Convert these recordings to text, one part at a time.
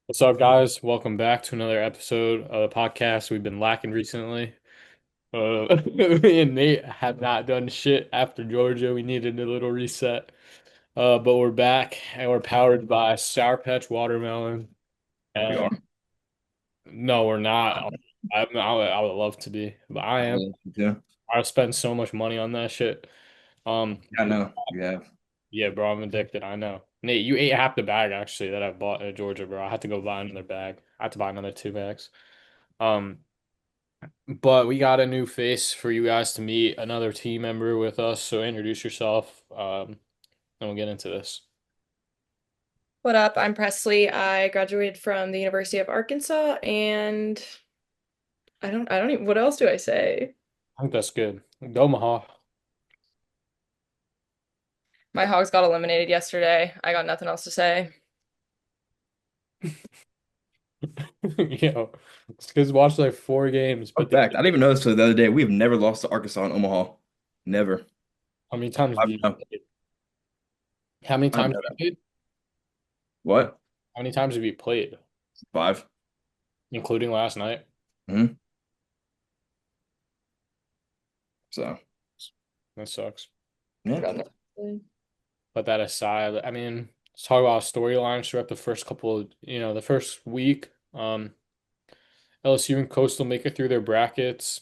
What's up, guys? Welcome back to another episode of the podcast. We've been lacking recently. Me and Nate have not done shit after Georgia. We needed a little reset. But we're back and we're powered by Sour Patch Watermelon. We are. And no, we're not. I would love to be, but I I am. love you too. I spend so much money on that shit. Um, I know you have. yeah, bro, I'm addicted. I know. Nate, you ate half the bag actually that I bought at Georgia, bro. I had to go buy another bag. I had to buy another two bags. Um, But we got a new face for you guys to meet, another team member with us. So introduce yourself, and we'll get into this. What up? I'm Presley. I graduated from the University of Arkansas and I don't even, what else do I say? I think that's good. Omaha. My Hogs got eliminated yesterday. I got nothing else to say. Yo, this kid's watched like four games, Fun but fact, I didn't even know this till the other day. We have never lost to Arkansas in Omaha. Never. how many times I have you know. played? How many I didn't times know have you that. played? What? How many times have you played, Five. including last night? Hmm. So That sucks. I yeah. got nothing to say. But that aside, I mean, let's talk about storylines throughout the first couple of, the first week. LSU and Coastal make it through their brackets.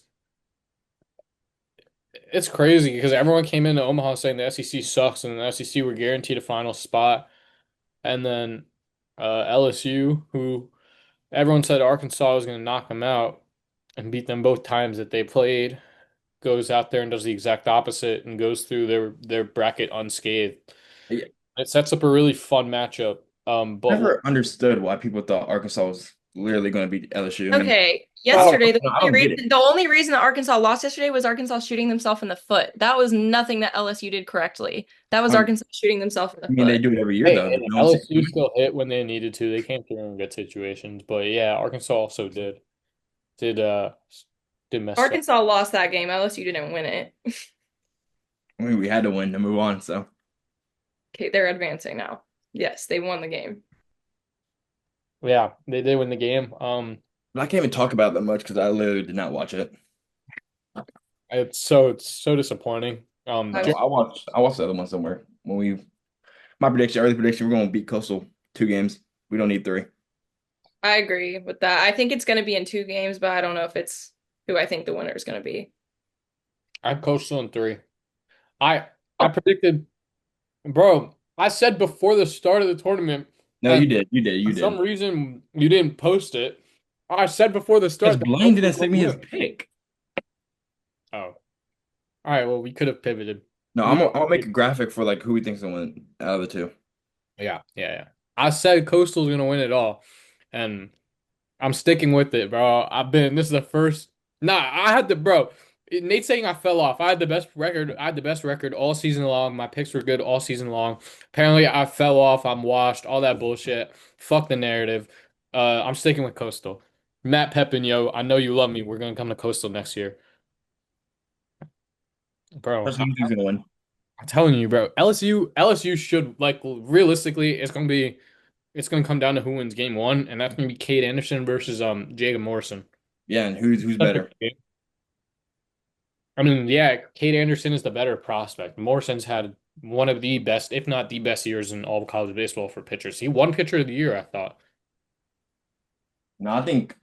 It's crazy because everyone came into Omaha saying the SEC sucks and the SEC were guaranteed a final spot. And then LSU, who everyone said Arkansas was going to knock them out and beat them both times that they played, goes out there and does the exact opposite and goes through their bracket unscathed. Yeah. It sets up a really fun matchup. But Never understood why people thought Arkansas was literally going to beat LSU. I mean, Okay, bro, yesterday I don't get it. the only reason that Arkansas lost yesterday was Arkansas shooting themselves in the foot. That was nothing that LSU did correctly. That was I Arkansas shooting themselves in the mean, they foot. do it every year though. hey, No one sees it LSU coming. still hit when they needed to. They came through in good situations. But yeah, Arkansas also did did mess up. Arkansas lost that game. LSU didn't win it. I mean, we had to win to move on. So Okay, they're advancing now. Yes, they won the game. Yeah, they did win the game. but I can't even talk about it that much because I literally did not watch it. It's so disappointing. I I watched the other one somewhere. My prediction, early prediction, we're going to beat Coastal 2 games. We don't need three. I agree with that. I think it's going to be in two games, but I don't know if it's who I think the winner is going to be. I Coastal in three. I predicted, bro. I said before the start of the tournament, No, you and did. You did. for You some did. reason you didn't post it. I said before the Because start that Blaine Coastal didn't was going send to me his win. pick. Oh, all right. Well, we could have pivoted. No, We, I'll make a graphic for like who he thinks will win out of the two. yeah. I said Coastal's going to win it all, and I'm sticking with it, bro. This is the first. Nah, I had the bro. Nate saying I fell off. I had the best record. I had the best record all season long. My picks were good all season long. Apparently, I fell off. I'm washed. All that bullshit. Fuck the narrative. I'm sticking with Coastal. Matt Pepin, yo, I know you love me. We're gonna come to Coastal next year, bro. Person who thinks he's gonna win. I'm telling you, bro. LSU should like realistically, it's gonna come down to who wins game one, and that's gonna be Cade Anderson versus Jacob Morrison. Yeah, and who's That's a better? game. I mean, yeah, Cade Anderson is the better prospect. Morrison's had one of the best, if not the best years in all of college baseball for pitchers. He won pitcher of the year, I thought. No, I think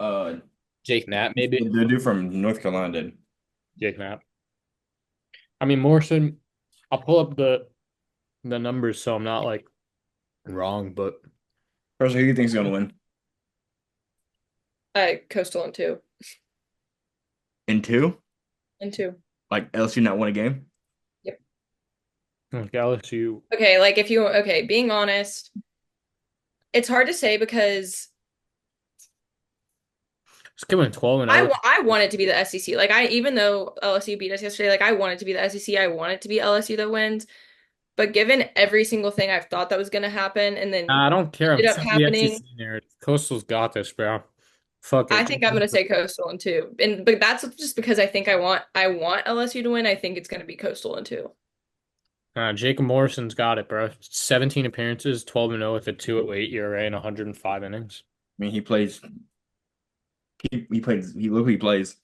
Jake Knapp, maybe. the dude from North Carolina did. Jake Knapp. I mean, Morrison, I'll pull up the numbers so I'm not like wrong, but Person who do you think's gonna win? Coastal in two. In two? In two. Like LSU not win a game? Yep. like LSU, Okay, like if you okay, being honest, it's hard to say because it's giving 12 and 0. I want it to be the SEC. Like I even though LSU beat us yesterday, like I want it to be the SEC. I want it to be LSU that wins. But given every single thing I've thought that was going to happen and then Nah, I don't care. I'm ended up sick of the happening, SEC narrative. Coastal's got this, bro. Fuck I it. think I'm going to say Coastal in two. And but that's just because I want LSU to win. I think it's going to be Coastal in two. Jacob Morrison's got it, bro. 17 appearances, 12 and 0 with a 2.08 ERA and 105 innings. mean, he look who he plays.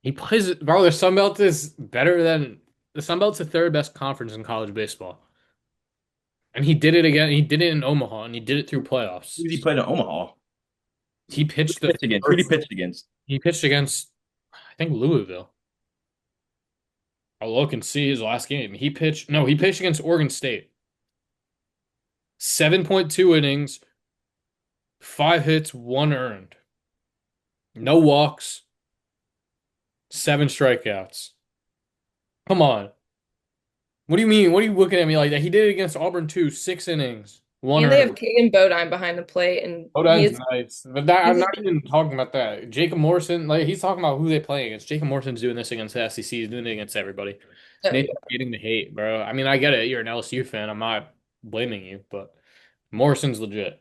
He plays, bro. The Sun Belt is better than the Sun Belt's the third best conference in college baseball, and he did it again. He did it in Omaha, and he did it through Who playoffs. did he play in Omaha? He Who pitched did he the pitch against? Who did he first. pitch against? He pitched against, I think Louisville. I'll look and see his last game. He pitched. No, he pitched against Oregon State. 7.2 innings, 5 hits, 1 earned, no walks, 7 strikeouts. Come on. What do you mean? What are you looking at me like that? He did it against Auburn too. 6 innings, one And they have earned. Caden Bodine behind the plate, and Oda's nice, but I'm he's not even talking about that. Jacob Morrison, like he's talking about who they play against. Jacob Morrison's doing this against the SEC. He's doing it against everybody. oh yeah. Nathan's getting the hate, bro. I mean, I get it. You're an LSU fan. I'm not blaming you, but Morrison's legit.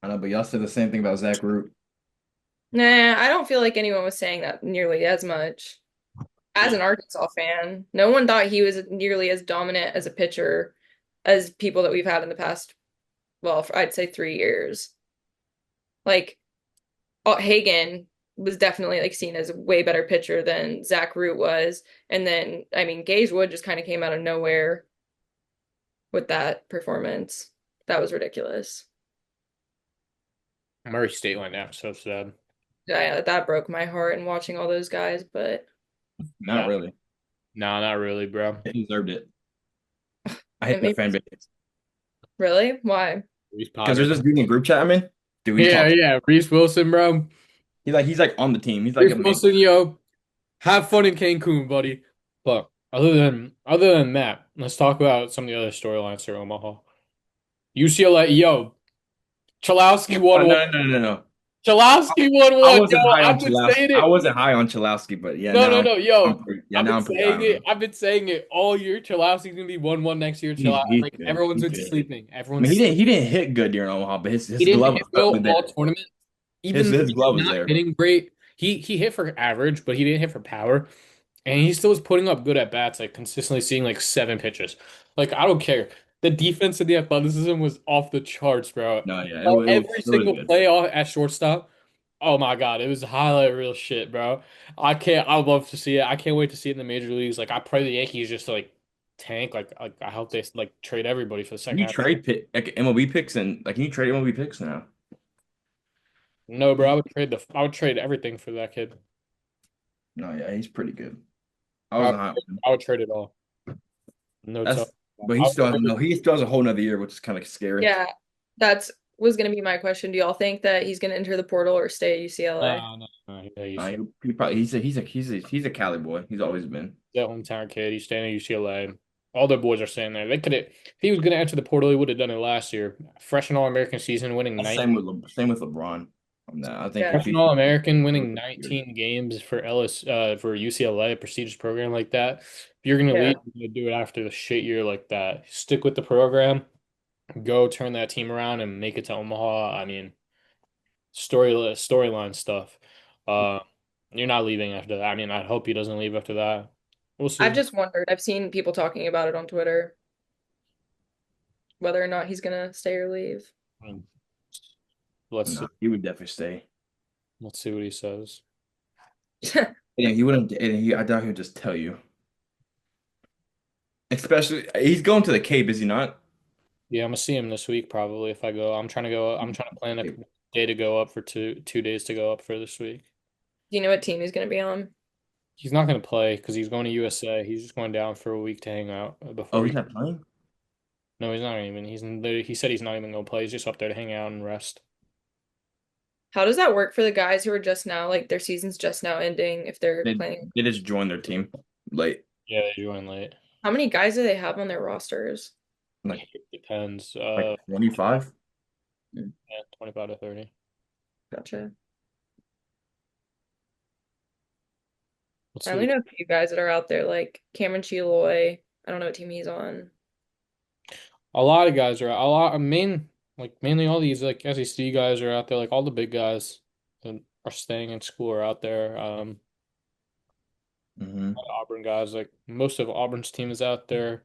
I know, but y'all said the same thing about Zach Root. Nah, I don't feel like anyone was saying that nearly as much. As Yeah. an Arkansas fan, no one thought he was nearly as dominant as a pitcher as people that we've had in the past, well, I'd say 3 years. Like, Hagan was definitely like seen as a way better pitcher than Zach Root was. And then, I mean, Gage Wood just kind of came out of nowhere with that performance. That was ridiculous. Murray State went down so sad. Yeah, that broke my heart and watching all those guys, but Not Yeah. really. No, not really, bro. He deserved it. I hate it that made fan base. really? Why? He's Because there's Padres. this dude in the group chat I'm in. Dude, he Yeah, talks. yeah. Reese Wilson, bro. He's like on the team. He's like Reese a main. Wilson, yo, have fun in Cancun, buddy. But other than that, let's talk about some of the other storylines for Omaha. UCLA, yo, Chalowski Oh, won one. no, no, no, no, no. Chalowski won I one, yo. wasn't high on I've been Chalowski. saying I it. wasn't high on Chalowski, but yeah, No, no, now no, I'm yo. pretty, yeah, I've now been I'm pretty high saying on it. him. I've been saying it all year. Chalowski's gonna be 1-1 next year. He's Like good. everyone's He's been good. sleeping. I mean, Everyone's he didn't hit good during Omaha, but his he his didn't glove hit was well certainly all there. tournament. His Even his he's glove was not there. hitting great. He hit for average, but he didn't hit for power. And he still was putting up good at bats, like consistently seeing like 7 pitches. Like I don't care. The defense and the athleticism was off the charts, bro. No, yeah, Like, it every was really single good. play off at shortstop. Oh my God, it was highlight reel shit, bro. I can't. I would love to see it. I can't wait to see it in the major leagues. Like I pray the Yankees just like tank. Like I hope they like trade everybody for the Can second you half. trade pick like MLB picks and like can you trade MLB picks now? No, bro. I would trade everything for that kid. No, yeah, he's pretty good. I I wasn't would, high on him. I would trade it all. No That's talk. but I would trade he still has a whole nother year, which is kind of scary. Yeah, that's was gonna be my question. Do y'all think that he's gonna enter the portal or stay at UCLA? no, no, no. Yeah, He probably he's a Cali boy. He's always been. that hometown kid. He's staying at UCLA. All their boys are staying there. They could have, if he was going to enter the portal, he would have done it last year. Fresh and All American season, winning That's 9 same with LeBron on that. I think if Yeah. Fresh and he All American, winning 19 games for for UCLA, a prestigious program like that. If you're going to Yeah. leave, you're going to do it after the shit year like that. Stick with the program, go turn that team around, and make it to Omaha. I mean, storyline stuff. Uh, you're not leaving after that. I mean, I hope he doesn't leave after that. We'll I've see. just wondered. I've seen people talking about it on Twitter, whether or not he's gonna stay or leave. Um, Let's no, see. he would definitely stay. Let's see what he says. Yeah, he wouldn't. And I doubt he would just tell you. Especially, he's going to the Cape, is he not? Yeah, I'm gonna see him this week probably if I go. I'm trying to go. I'm trying to plan a day to go up for 2 days to go up for this week. Do you know what team he's gonna be on? He's not gonna play because he's going to USA. He's just going down for a week to hang out Oh, before he's he. not playing. No, he's not even. He said he's not even gonna play. He's just up there to hang out and rest. How does that work for the guys who are just now, like their season's just now ending, if they're They playing? they just joined their team late. Yeah, they join late. How many guys do they have on their rosters? Like It depends. 25. Hmm, Yeah, 25 to 30. Gotcha. Let's I see. only know a few guys that are out there, like Cameron Chiloy. I don't know what team he's on. A lot of guys are a lot. Mainly all these like SEC guys are out there. Like all the big guys that are staying in school are out there. Mm-hmm. Auburn guys, like most of Auburn's team is out there.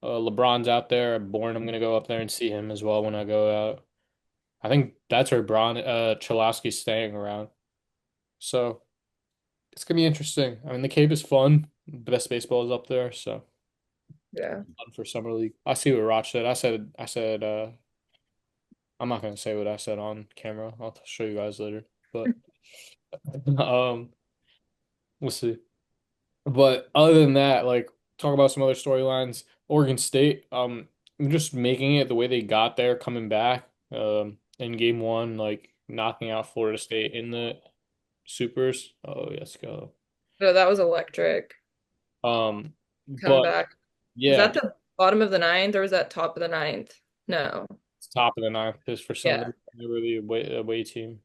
LeBron's out there. Bourne, I'm gonna go up there and see him as well when I go out. I think that's where Bron Chalowski's staying around. So it's gonna be interesting. I mean, the Cape is fun. Best baseball is up there, so Yeah. fun for summer league. I see what Roch said. I said I'm not gonna say what I said on camera. I'll show you guys later. But um, we'll see. But other than that, like talk about some other storylines. Oregon State, just making it the way they got there, coming back, in game one, like knocking out Florida State in the supers. Oh, yes, go. So that was electric. But Comeback. Was yeah, that the bottom of the ninth or was that top of the ninth? No. it's top of the ninth because for some Yeah. reason they were the away team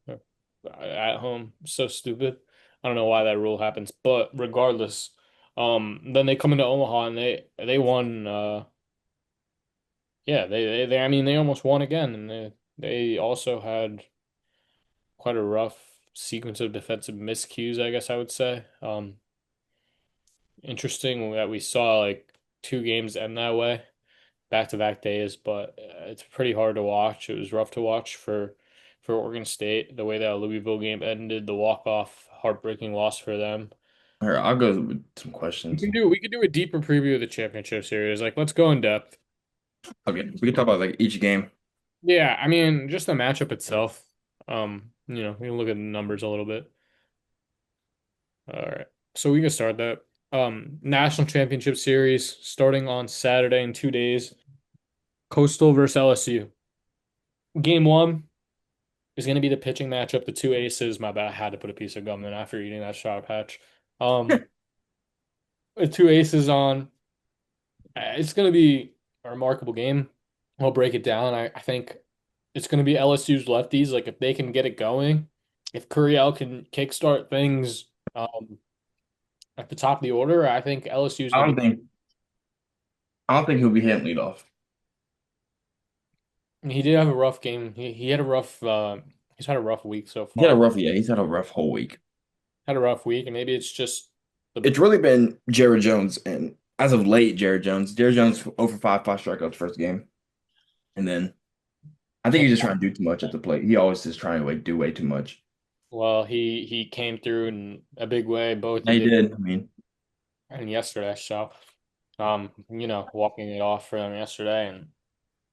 at home. So stupid. I don't know why that rule happens, but regardless, then they come into Omaha and they won. Yeah, they I mean they almost won again, and they also had quite a rough sequence of defensive miscues, I guess I would say. Interesting that we saw like two games end that way, back-to-back days, but it's pretty hard to watch. It was rough to watch for Oregon State, the way that Louisville game ended, the walk-off heartbreaking loss for them. All right, I'll go with some questions. We can do a deeper preview of the championship series. Like let's go in depth. Okay, we can talk about like each game. Yeah, I mean, just the matchup itself. We can look at the numbers a little bit. All right. So we can start that. National Championship Series starting on Saturday in 2 days. Coastal versus LSU. Game one is going to be the pitching matchup. The two aces. My bad. I had to put a piece of gum in after eating that Sour Patch. Um, with two aces on. It's going to be a remarkable game. I'll break it down. I think it's going to be LSU's lefties. Like if they can get it going, if Curiel can kickstart things at the top of the order, I think LSU is I going to don't be. think I don't think he'll be hitting leadoff. He did have a rough game. He had a rough. He's had a rough week so He had a far. rough, yeah, he's had a rough whole week. Had a rough week, and maybe it's just the. It's really been Jared Jones, and as of late, Jared Jones over 5 strikeouts first game, and then I think he's just trying to do too much at the plate. He always is trying to like do way too much. Well, he came through in a big way. Both Yeah, he he did did. I mean, and yesterday. So, walking it off for them yesterday, and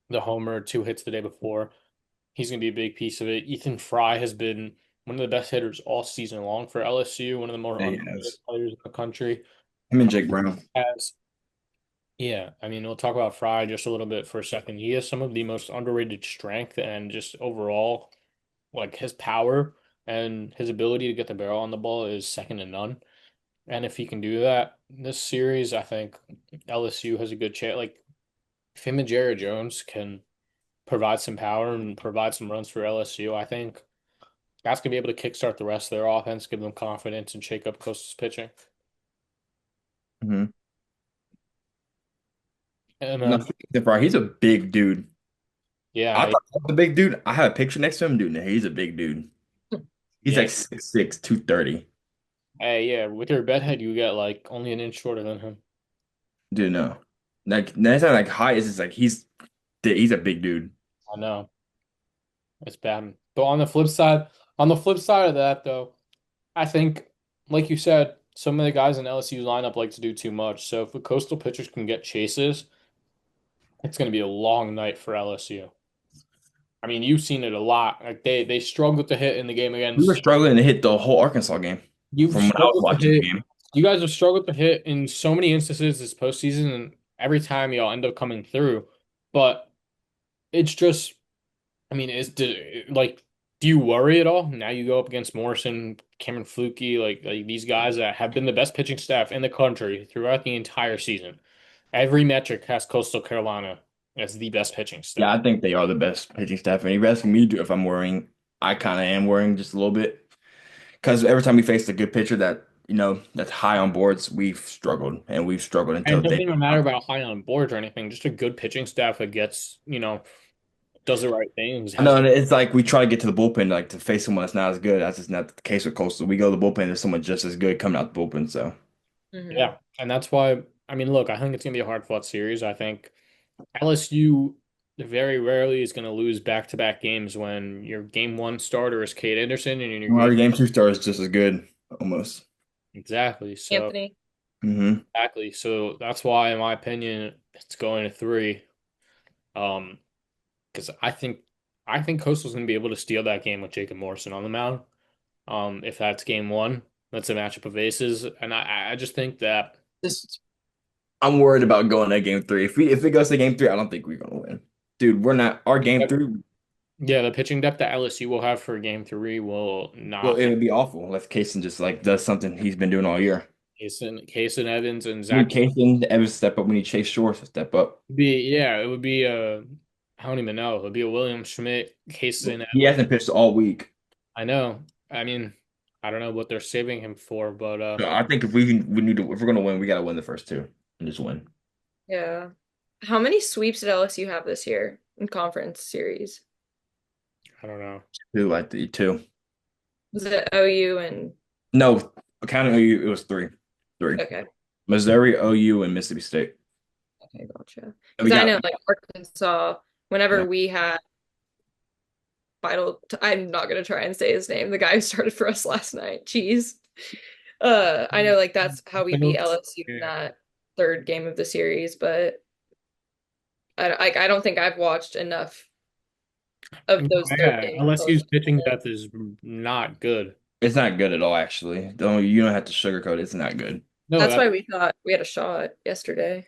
the homer, two hits the day before. He's going to be a big piece of it. Ethan Fry has been one of the best hitters all season long for LSU, one of the more yeah, he underrated has. players in the country. Him and Jake Brown. Has Yeah, I mean, we'll talk about Fry just a little bit for a second. He has some of the most underrated strength and just overall, like his power and his ability to get the barrel on the ball is second to none. And if he can do that this series, I think LSU has a good chance. Like, if him and Jared Jones can provide some power and provide some runs for LSU, I think that's gonna be able to kickstart the rest of their offense, give them confidence, and shake up Coastal's pitching. Hmm. And No, then, Ethan Fry, he's a big dude. I yeah, thought he was a big dude. I have a picture next to him, dude. He's a big dude. He's yeah, like 6'6", 230. hey, yeah. With your bedhead, you get like only an inch shorter than him. Dude, no. Like that's not like height, it's just like he's a big dude. I know it's bad. But on the flip side of that, though, I think, like you said, some of the guys in LSU lineup like to do too much. So if the Coastal pitchers can get chases, it's going to be a long night for LSU. I mean, you've seen it a lot. Like they struggled to hit in the game We were against. struggling to hit the whole Arkansas game You've from when I was struggled to watching the hit. game. You guys have struggled to hit in so many instances this postseason, and every time y'all end up coming through. But it's just, I mean, do you worry at all? Now you go up against Morrison, Cameron Flukie, like these guys that have been the best pitching staff in the country throughout the entire season. Every metric has Coastal Carolina as the best pitching Yeah, staff. I think they are the best pitching staff. And you're asking me to if I'm worrying. I kind of am worrying just a little bit because every time we faced a good pitcher that that's high on boards, we've struggled And until it doesn't they. even matter about high on boards or anything. Just a good pitching staff that gets, does the right things. I know, and it's like we try to get to the bullpen like to face someone that's not as good. That's just not the case with Coastal. We go to the bullpen, there's someone just as good coming out the bullpen. So Hmm. Yeah, and that's why. I mean, look, I think it's gonna be a hard fought series. I think LSU. very rarely is going to lose back-to-back games when your game one starter is Kate Anderson and your Well, game our game two star is just as good, almost. exactly. So Anthony. Hmm. exactly. So that's why, in my opinion, it's going to three. Um, because I think Coastal's going to be able to steal that game with Jacob Morrison on the mound. If that's game one, that's a matchup of aces, and I just think that Just, I'm worried about going to game three. If it goes to game three, I don't think we're gonna win. Dude, we're not our game three. yeah, the pitching depth that LSU will have for game three will Well, not it be would be awful if Kaysen just like does something he's been doing all year. Kason Evans and We need Zach. Kaysen, Evans step up. We need Chase Shore to step up. It would be I don't even know. It would be a William Schmidt, Kason He Evans. hasn't pitched all week. I know. I mean, I don't know what they're saving him for, but So I think we need to if we're gonna win, we gotta win the first two and just win. Yeah. How many sweeps did LSU have this year in conference series? I don't know. Two, like the two. Was it OU and No, counting OU, it was three. Three. okay, Missouri, OU, and Mississippi State. okay, gotcha. And we Because I got know like Arkansas, yeah. whenever we had I'm not gonna try and say his name, the guy who started for us last night. Cheese. I know like that's how we beat LSU in Yeah. that third game of the series, but I don't think I've watched enough of those third Yeah, games. LSU's pitching depth is not good. It's not good at all, actually. Don't you don't have to sugarcoat it. It's not good. No, That's that's why we thought we had a shot yesterday.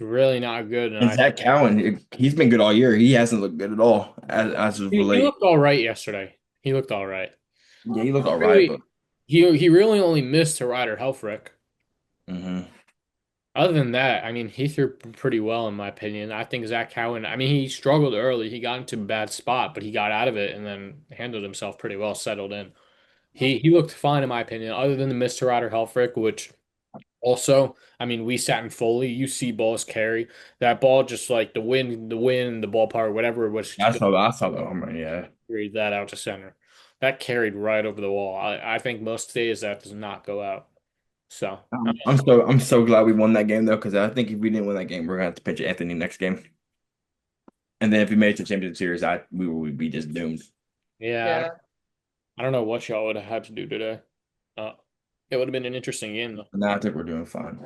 really not good. And And Zach Cowan, he's been good all year. He hasn't looked good at all as of he late. looked all right yesterday. He looked all right. Yeah, he looked all right, but Really, he really only missed to Ryder Helfrich. hmm. Other than that, I mean, he threw pretty well in my opinion. I think Zach Cowan, I mean, he struggled early. He got into a bad spot, but he got out of it and then handled himself pretty well, settled in. He looked fine in my opinion, other than the Mr. Ryder Helfrich, which also, I mean, we sat in Foley. You see balls carry. That ball just like the wind, the ballpark, whatever it was, just I saw the home run. Yeah, carried that out to center. That carried right over the wall. I think most days that does not go out. So, I'm so glad we won that game though, because I think if we didn't win that game, we're gonna have to pitch Anthony next game. And then if we made it to the championship series, we would be just doomed. yeah, Yeah. I don't know what y'all would have had to do today. Uh, it would have been an interesting game though. But now I think we're doing fine.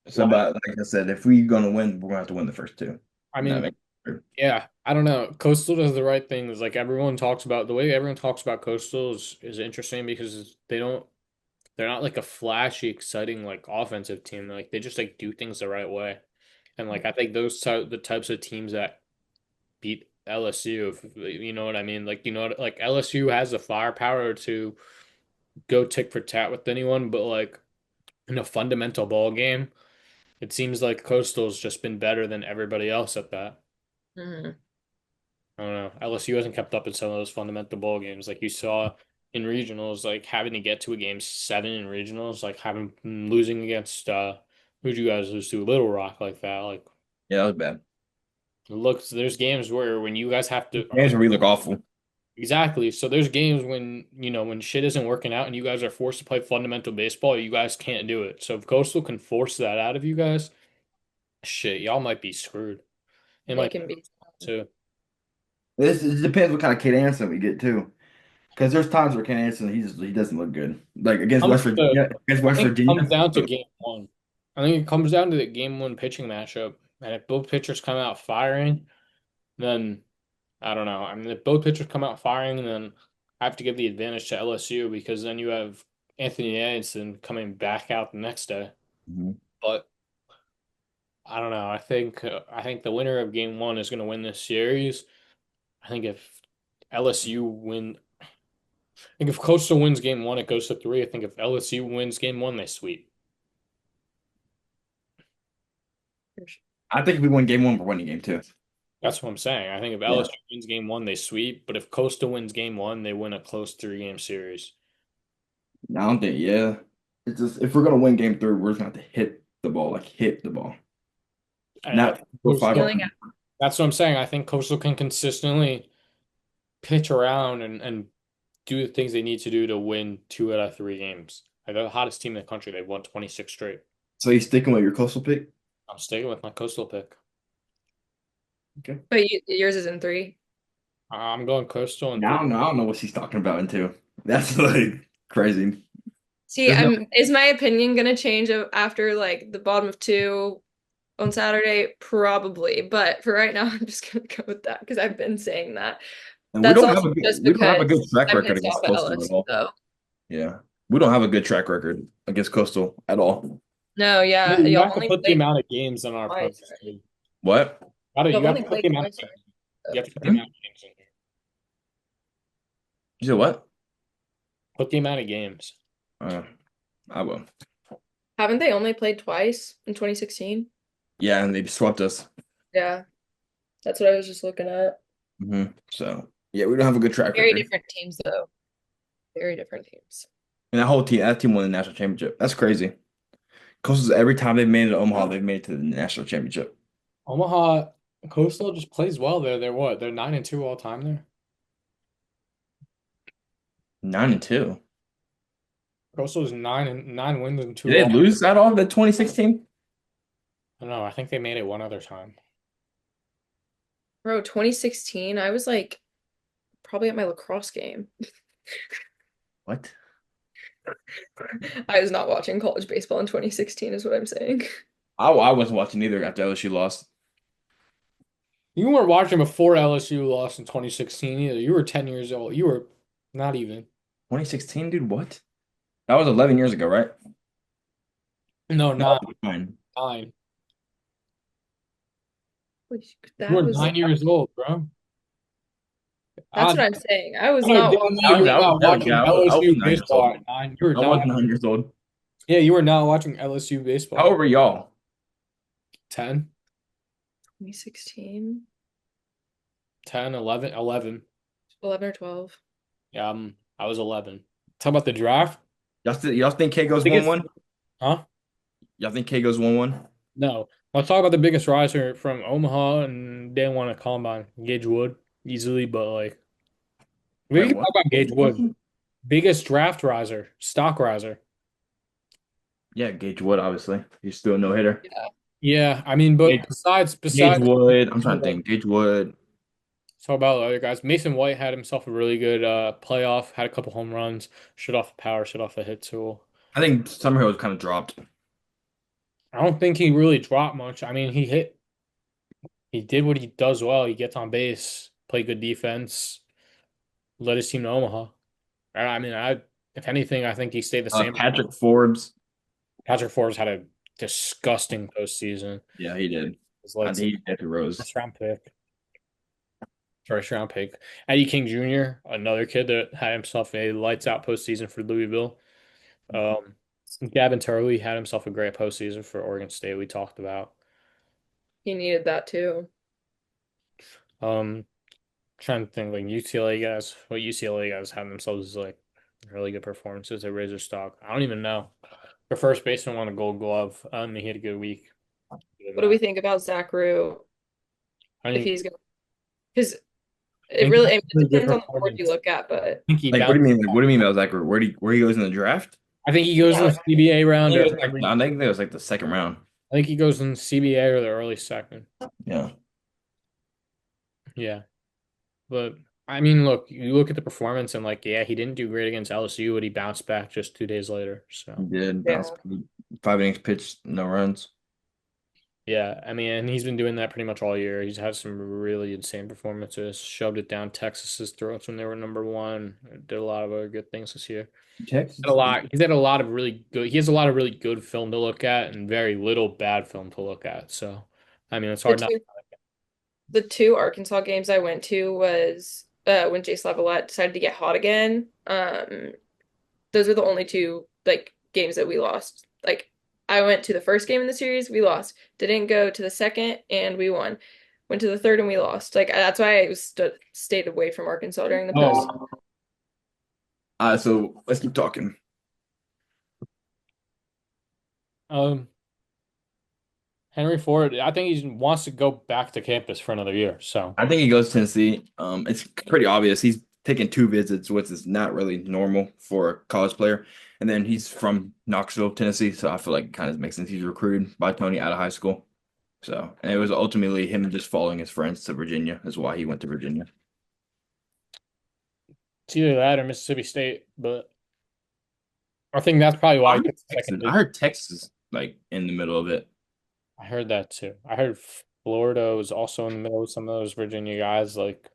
So, Why? but like I said, if we're gonna win, we're gonna have to win the first two. I And that mean, makes it yeah, I don't know. Coastal does the right things. Like everyone talks about the way everyone talks about Coastal is interesting because they're not like a flashy, exciting like offensive team. Like they just like do things the right way. And like I think the types of teams that beat LSU, if you know what I mean. Like like LSU has the firepower to go tick for tat with anyone, but like in a fundamental ball game, it seems like Coastal's just been better than everybody else at that. Mhm. I don't know. LSU hasn't kept up in some of those fundamental ball games, like you saw in regionals, like having to get to a game seven in regionals, like having losing against who'd you guys lose to? Little Rock like that. Like yeah, that was bad. there's games where when you guys have to Games where we look awful. exactly. So there's games when when shit isn't working out and you guys are forced to play fundamental baseball, you guys can't do it. So if Coastal can force that out of you guys, shit, y'all might be screwed. It They might can be. too. This it depends what kind of Kate Anderson we get too. Because there's times where Kate Anderson he doesn't look good. Like Comes to, Against I West think it Virginia. comes down to game one. I think it comes down to the game one pitching matchup. And if both pitchers come out firing, then I don't know. I mean, if both pitchers come out firing, then I have to give the advantage to LSU because then you have Anthony Anderson coming back out the next day. Mhm. But I don't know. I think the winner of game one is going to win this series. I think if LSU win, I think if Coastal wins game one, it goes to three. I think if LSU wins game one, they sweep. I think if we win game one, we're winning game two. That's what I'm saying. I think if Yeah. LSU wins game one, they sweep. But if Coastal wins game one, they win a close three-game series. I don't think, yeah. It's just if we're gonna win game three, we're just gonna have to hit the ball, like hit the ball. And I Not think go five. Feeling That's what I'm saying. I think Coastal can consistently pitch around and do the things they need to do to win two out of three games. Like they're the hottest team in the country. They've won 26 straight. So you sticking with your coastal pick? I'm sticking with my Coastal pick. Okay. But yours is in three. I'm going Coastal and Now three. I don't know what she's talking about into. That's like crazy. See, There's no is my opinion gonna change after like the bottom of two on Saturday? Probably, but for right now, I'm just gonna go with that because I've been saying that. and That's also just we don't have a good because track I'm record pissed off against at Coastal at LSU all. though. Yeah. We don't have a good track record against Coastal at all. No, yeah, You y'all have to only put the played amount of games in our twice, opponents right? too. What? You Y'all have only to put played the amount of twice, games. You right? have to put the Hmm? amount of games in here. You said what? Put the amount of games. Uh, I will. Haven't they only played twice in 2016? Yeah, and they swept us. Yeah, that's what I was just looking at. So yeah, we don't have a good track Very record. different teams, though. Very different teams. And that team won the national championship. That's crazy. Coastal's every time they've made it to Omaha, they've made it to the national championship. Omaha Coastal just plays well there. They're what? They're 9-2 all time there. 9-2. Coastal's nine wins and Did two they losses. lose at all the 2016? I don't know. I think they made it one other time. Bro, 2016, I was like probably at my lacrosse game. What? I was not watching college baseball in 2016, is what I'm saying. I wasn't watching either after LSU lost. You weren't watching before LSU lost in 2016 either. You were 10 years old. You were not even. 2016, dude, what? That was 11 years ago, right? No, No, nine. 9. 9. You That were was 9 years old, bro. that's I, what I'm saying. I was I not didn't know I you was, were I was, not hell yeah, watching I was LSU 9 years baseball old. at 9. You were I was not. 9 years old. Yeah, you were not watching LSU How baseball. old were y'all? 10, 2016, 10, 11, 11. 11 or 12. Yeah, I was 11. Talk about the draft. Y'all think K goes Biggest, 1-1? huh? Y'all think K goes 1-1? No. Let's talk about the biggest riser from Omaha and didn't want to combine Gage Wood easily, but like we Wait, can what? talk about What was Gage the Wood. question? Biggest draft riser, stock riser. Yeah, Gage Wood, obviously. He's still a no-hitter. Yeah. Yeah, I mean, but Gage, Gage besides Wood. I'm trying to think. Gage Wood. talk about other guys. Mason White had himself a really good playoff, had a couple home runs, shut off the power, shut off the hit tool. I think Summerhill was kind of dropped. I don't think he really dropped much. I mean, he did what he does well. He gets on base, play good defense, led his team to Omaha. I mean, if anything, I think he stayed the same. Patrick Forbes. Patrick Forbes had a disgusting postseason. Yeah, he did. His I lights think he definitely rose. first round pick, first round pick. Eddie King Jr., another kid that had himself a lights out postseason for Louisville. Um, Gavin Turley had himself a great postseason for Oregon State. We talked about. He needed that too. Um, Trying to think like UCLA guys. What UCLA guys have themselves is like really good performances at Razor Stock. I don't even know. Their first baseman won a Gold Glove. He had a good week. What do we think about Zach Rue I if think he's going to, because I it think he really, had it a really good depends on the board you performance. look at, but I think he Like, what do bounced. you mean? Like, what do you mean about Zachary? Where he goes in the draft? I think he goes in yeah, the CBA round or I think that was like the second round. I think he goes in CBA or the early second. Yeah, Yeah. But I mean, look, you look at the performance and like, yeah, he didn't do great against LSU, but he bounced back just 2 days later. he So did bounce. yeah. 5 innings pitched, no runs. yeah, I mean, and he's been doing that pretty much all year. He's had some really insane performances, shoved it down Texas's throats when they were number one. Did a lot of other good things this year. Texas. He's had a lot of really good. He has a lot of really good film to look at and very little bad film to look at. So, I mean, it's The hard not. two, the two Arkansas games I went to was when Jace Lavalette decided to get hot again. Those were the only two like games that we lost. Like I went to the first game in the series, we lost. Didn't go to the second, and we won. Went to the third and we lost. Like that's why I stayed away from Arkansas during the post. Oh, so let's keep talking. Um, Henry Ford, I think he wants to go back to campus for another year. So, I think he goes to Tennessee. It's pretty obvious. He's taken 2 visits, which is not really normal for a college player. And then he's from Knoxville, Tennessee, so I feel like it kind of makes sense. He's recruited by Tony out of high school. So, and it was ultimately him just following his friends to Virginia is why he went to Virginia. It's either that or Mississippi State, but I think that's probably I why he heard took the second Texas. I league. heard Texas like in the middle of it. I heard that too. I heard Florida was also in the middle with some of those Virginia guys. Like,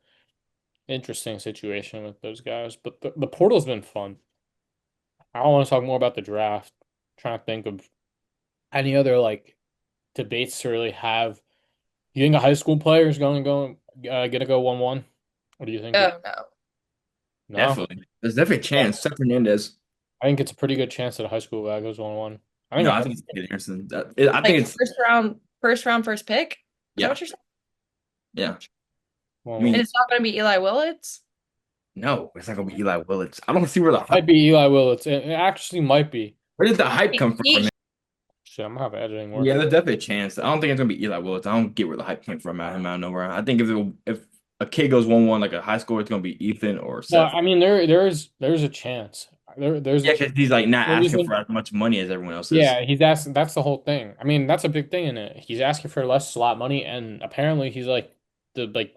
interesting situation with those guys. But the portal's been fun. I want to talk more about the draft. Trying to think of any other like debates to really have. You think a high school player is gonna go 1-1? What do you think? Oh no. No, Definitely. There's definitely a chance. Seth Hernandez. I think it's a pretty good chance that a high school guy goes 1-1. I think No, a I high think it's school Kid Anderson. I think Like it's first round, first pick? Is that yeah, what you're saying? yeah. I 1-1 And mean, it's not going to be Eli Willits? no, it's not gonna be Eli Willits. I don't see where the might hype. be Eli Willits. It actually might be. Where did the hype He, come from, he, man? Shit, I'm gonna have editing Yeah, work. there's definitely a chance. I don't think it's gonna be Eli Willits. I don't get where the hype came from out of him out of nowhere. I think if a kid goes 1-1 like a high score, it's gonna be Ethan or No, Seth. I mean there's a chance. There's a Yeah, chance. because he's like not The asking for reason, as much money as everyone else is. yeah, he's asking. That's the whole thing. I mean, that's a big thing in it. He's asking for less slot money, and apparently he's like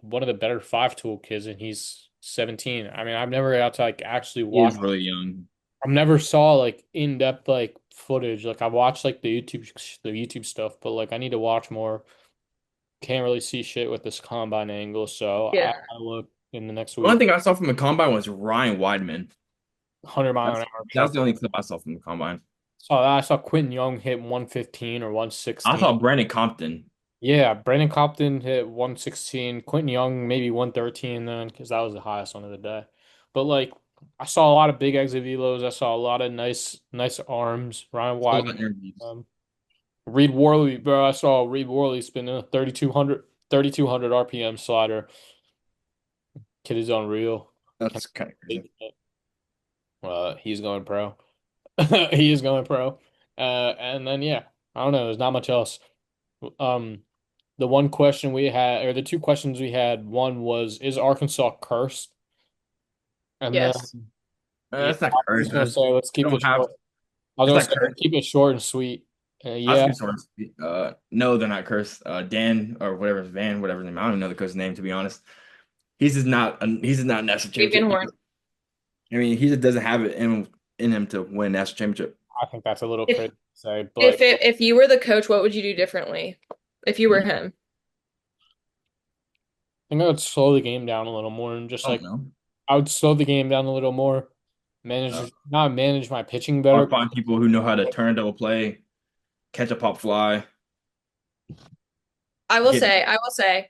one of the better five tool kids, and he's 17. I mean, I've never got to like actually He is watch. really young. I've never saw like in-depth like footage. Like I watched like the YouTube stuff, but like I need to watch more. Can't really see shit with this combine angle, so I yeah. look in the next The only week. thing I saw from the combine was Ryan Weidman. 100 mile an That's hour that's chuck. the only clip I saw from the combine. I saw Quentin Young hit 115 or I 116. saw Brandon Compton. Yeah, Brandon Compton hit 116. Quentin Young maybe 113 then because that was the highest one of the day. But like I saw a lot of big exit velos. I saw a lot of nice arms. Ryan Saw a lot Weidman. of interviews. Reed Worley, bro. I saw Reed Worley spin a 3,200 RPM slider. Kid is unreal. Can That's kind of crazy. he's going pro. He is going pro. And then yeah, I don't know. There's not much else. Um, the one question we had, or the two questions we had, one was, is Arkansas cursed? And then Yes. yeah, That's not I was cursed. gonna say let's We keep don't it have. short. I was It's gonna not say let's cursed. keep it short and sweet. I was Yeah, concerned. No, they're not cursed. Dan or whatever Van, whatever his name. I don't even know the coach's name to be honest. He's just not a national Fabian championship. Horn. I mean, he just doesn't have it in him to win a national championship. I think that's a little If crazy to say, but if you were the coach, what would you do differently? If you were him? I think I would slow the game down a little more and just I don't like know. I would slow the game down a little more, Uh, not manage my pitching better. or find people who know how to turn a double play, catch a pop fly, get. I will say,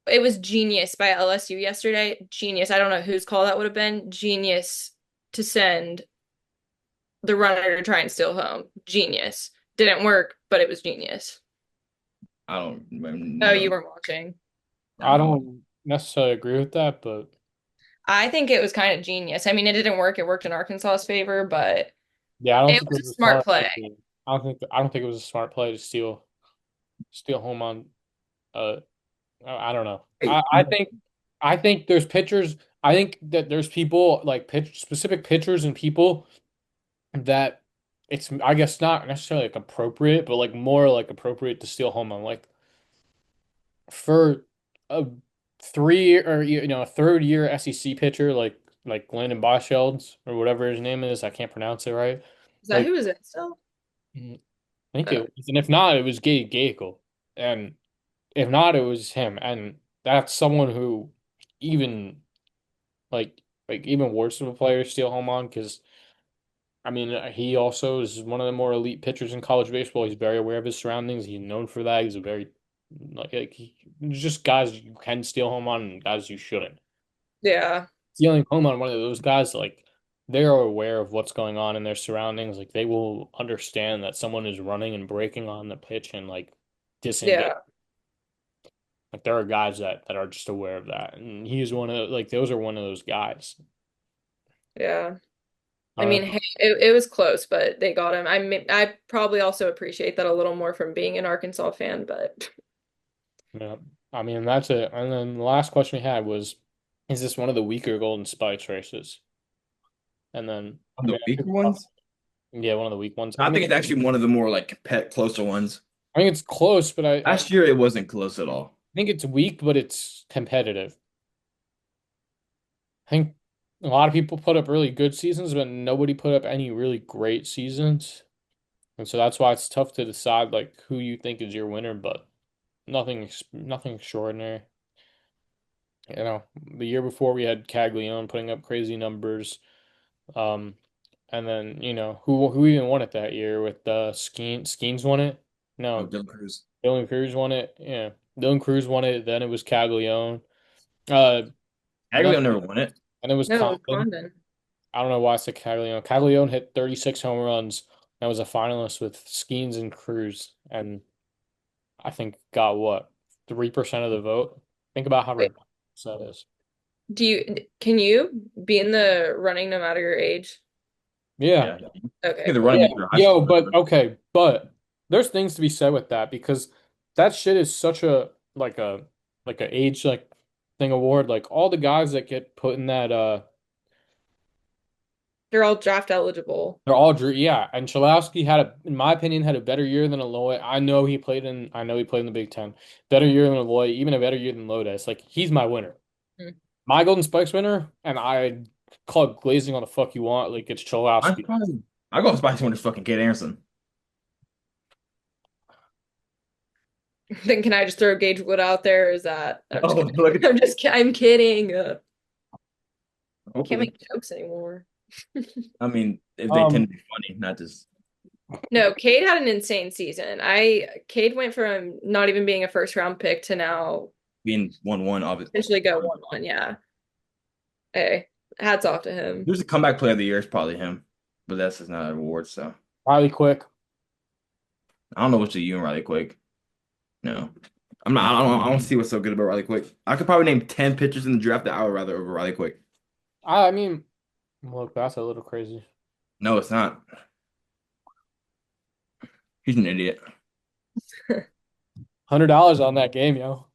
it was genius by LSU yesterday. Genius. I don't know whose call that would have been. Genius to send the runner to try and steal home. Genius. Didn't work, but it was genius. I don't Oh, never. you weren't watching. I No. don't necessarily agree with that, but I think it was kind of genius. I mean, it didn't work. It worked in Arkansas's favor, but yeah, I don't it think it was was a a smart smart play. idea. I don't think it was a smart play to steal home on. Uh, I don't know. Hey, I think there's pitchers. I think that there's people like pitch specific pitchers and people that it's I guess not necessarily like appropriate, but like more like appropriate to steal home on. Like for a 3 or a third year SEC pitcher like Landon Boschelds or whatever his name is, I can't pronounce it right. Is that Like who was it still? I think it Oh, was, and if not, it was Geikel, and if not, it was him, and that's someone who even even worse of a player steal home on because I mean he also is one of the more elite pitchers in college baseball. He's very aware of his surroundings. He's known for that. He's a very there's just guys you can steal home on and guys you shouldn't. yeah. Stealing home on one of those guys, like they are aware of what's going on in their surroundings. Like they will understand that someone is running and breaking on the pitch and like disengage. Yeah. Like there are guys that are just aware of that, and he's one of like those are one of those guys. Yeah. I Uh, mean, hey, it was close, but they got him. I probably also appreciate that a little more from being an Arkansas fan, but yeah, I mean that's it. And then the last question we had was, is this one of the weaker Golden Spikes races? And then I the mean, weaker ones. yeah, one of the weak ones. I I mean, think it's actually one of the more like pet closer ones. I think it's close, but I Last year it wasn't close at all. think it's weak, but it's competitive. I think a lot of people put up really good seasons, but nobody put up any really great seasons. And so that's why it's tough to decide like who you think is your winner, but nothing extraordinary. You know, the year before we had Caglione putting up crazy numbers. Um, and then, who even won it that year with Skeens won it? Oh, No, Dylan Cruz. Dylan Cruz won it. Yeah. Dylan Cruz won it, then it was Caglione. Uh then Aguilera never won it. and it was No, it was Condon. Condon. I don't know why I said Caglione. Caglione hit 36 home runs and was a finalist with Skeens and Cruz, and I think got what, 3% of the vote? Think about how Wait, ridiculous that is. can you be in the running no matter your age? Yeah. Yeah. Yeah, Okay, the cool. running Yeah. if you're a high Yo, school but freshman. okay, but there's things to be said with that because that shit is such a like a age like thing award. Like all the guys that get put in that They're all draft eligible. they're all Drew. Yeah, and Chalowski in my opinion, had a better year than Aloy. I know he played in the Big Ten. Better year than Aloy, even a better year than Lodes. Like he's my winner, Hmm. my Golden Spikes winner, and I call it glazing on the fuck you want. Like it's I'm Chalowski. probably I go spicy one is fucking Kate Anderson. Then can I just throw Gage Wood out there? Is that? I'm just Oh, kidding. look at I'm kidding. Can't hopefully. make jokes anymore. I mean, if they Um, tend to be funny, not just No, Cade had an insane season. Cade went from not even being a first round pick to now being 1-1 of it. potentially go 1-1. Yeah. Hey, hats off to him. Who's the comeback player of the year is probably him, but that's just not an award. So Riley Quick. I don't know what's to you and Riley Quick. No, I'm not. I don't see what's so good about Riley Quick. I could probably name 10 pitchers in the draft that I would rather over Riley Quick. I mean, look, that's a little crazy. No, it's not. He's an idiot. $100 on that game, yo.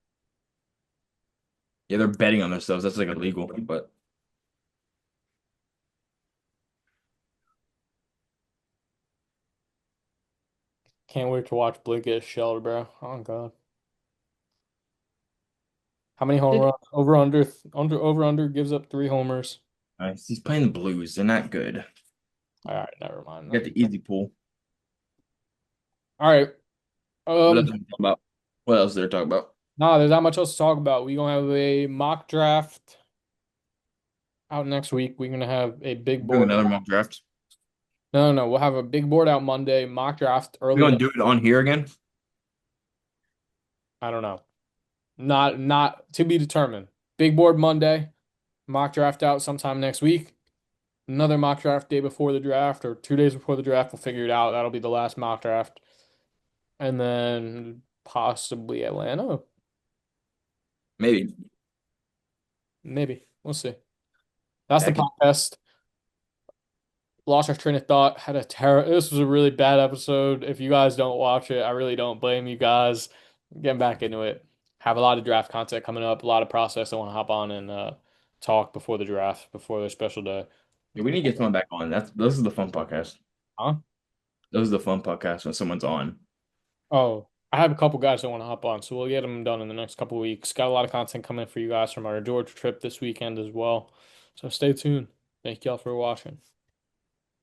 Yeah, they're betting on themselves. That's like illegal. But Can't wait to watch Blake get shelled, bro. Oh God. How many home Did runs? Over under gives up 3 homers. he's playing the Blues. They're not good. All right, never mind You got then. the easy pool. All right. What else Um, are we talking about? What else did they talk about? nah, there's not much else to talk about. We gonna have a mock draft out next week. We're gonna have a big Doing board. another mock draft. No, no, we'll have a big board out Monday. Mock draft We early gonna next. do it on here again? I don't know. Not to be determined. Big board Monday. Mock draft out sometime next week. Another mock draft day before the draft or 2 days before the draft. We'll figure it out. That'll be the last mock draft. And then possibly Atlanta. Maybe. Maybe. We'll see. That's the Heck, podcast. Lost our train of thought. This was a really bad episode. If you guys don't watch it, I really don't blame you guys. Getting back into it. Have a lot of draft content coming up, a lot of process I want to hop on and talk before the draft, before the special day. yeah, we need to get someone back on. This is the fun podcast. Huh? This is the fun podcast when someone's on. Oh, I have a couple guys that want to hop on, so we'll get them done in the next couple weeks. Got a lot of content coming for you guys from our Georgia trip this weekend as well. So stay tuned. Thank y'all for watching.